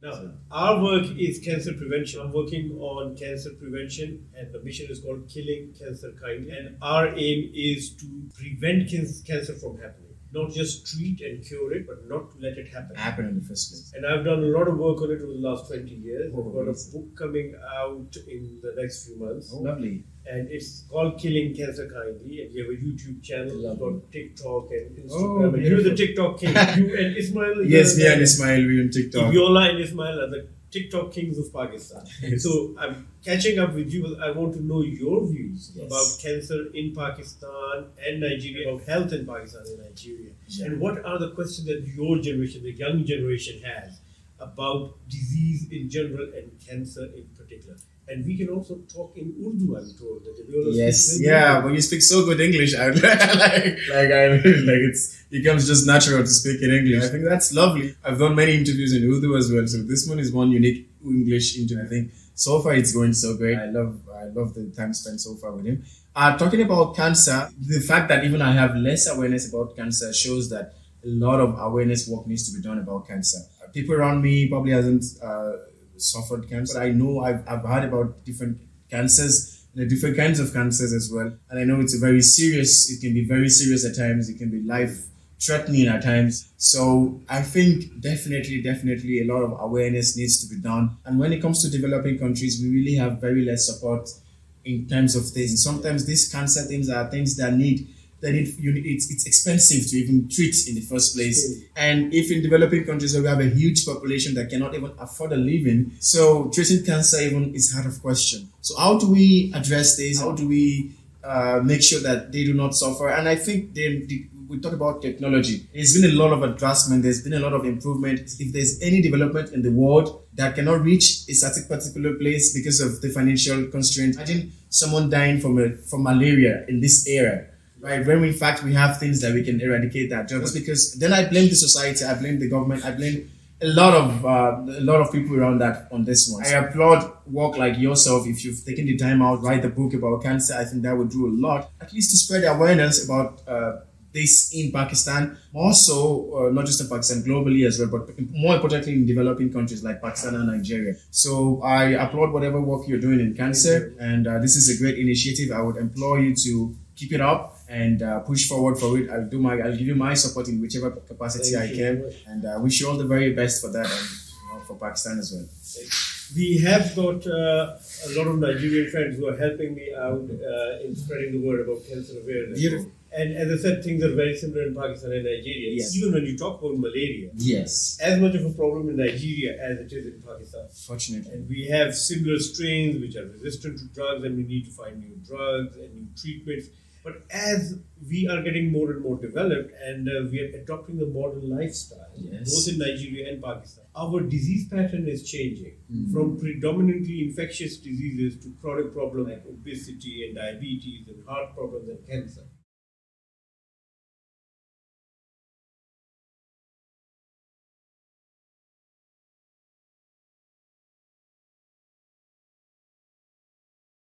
Now, our work is cancer prevention. I'm working on cancer prevention, and the mission is called Killing Cancer Kindly. And our aim is to prevent cancer from happening. Not just treat and cure it, but not to let it happen in the first place. And I've done a lot of work on it over the last 20 years. Oh, I've got a amazing. book coming out in the next few months. Oh, lovely. And it's called Killing Cancer Kindly. And we have a YouTube channel. We've Lovely. got TikTok and Instagram. Oh, and you're the beautiful. TikTok king. You and Ismail. Yes, me and Ismail, we on TikTok. Abiola and Ismail are the TikTok kings of Pakistan. Yes. So I'm catching up with you. I want to know your views Yes. about cancer in Pakistan and Nigeria, about health in Pakistan and Nigeria. Yeah. And what are the questions that your generation, the young generation, has about disease in general and cancer in particular? And we can also talk in Urdu, I'm told. That Abiola Yes, speaks in yeah. Urdu. When you speak so good English, I it becomes just natural to speak in English. I think that's lovely. I've done many interviews in Urdu as well, so this one is one unique English interview. I think so far it's going so great. I love the time spent so far with him. Talking about cancer, the fact that even I have less awareness about cancer shows that a lot of awareness work needs to be done about cancer. People around me probably hasn't suffered cancer. I know I've heard about different cancers, different kinds of cancers as well. And I know it can be very serious at times. It can be life threatening at times. So I think definitely a lot of awareness needs to be done. And when it comes to developing countries, we really have very less support in terms of this. And sometimes these cancer things are things that it's expensive to even treat in the first place. And if in developing countries where we have a huge population that cannot even afford a living, so treating cancer even is out of question. So how do we address this? How do we make sure that they do not suffer? And I think we talk about technology. There's been a lot of advancement. There's been a lot of improvement. If there's any development in the world that cannot reach a certain particular place because of the financial constraints, imagine someone dying from malaria in this era. Right, when in fact we have things that we can eradicate that, just because then I blame the society, I blame the government, I blame a lot of people around that on this one. I applaud work like yourself. If you've taken the time out, write the book about cancer, I think that would do a lot, at least to spread awareness about this in Pakistan, more so not just in Pakistan, globally as well, but more importantly in developing countries like Pakistan and Nigeria. So I applaud whatever work you're doing in cancer, and this is a great initiative. I would implore you to keep it up and push forward for it. I'll give you my support in whichever capacity I can, and wish you all the very best for that and for Pakistan as well. We have got a lot of Nigerian friends who are helping me out in spreading the word about cancer awareness. Beautiful. And as I said, things are very similar in Pakistan and Nigeria. Yes. Even when you talk about malaria, Yes, as much of a problem in Nigeria as it is in Pakistan. fortunately. And we have similar strains which are resistant to drugs, and we need to find new drugs and new treatments. But as we are getting more and more developed, and we are adopting a modern lifestyle, Yes. both in Nigeria and Pakistan, our disease pattern is changing from predominantly infectious diseases to chronic problems like obesity and diabetes and heart problems and cancer.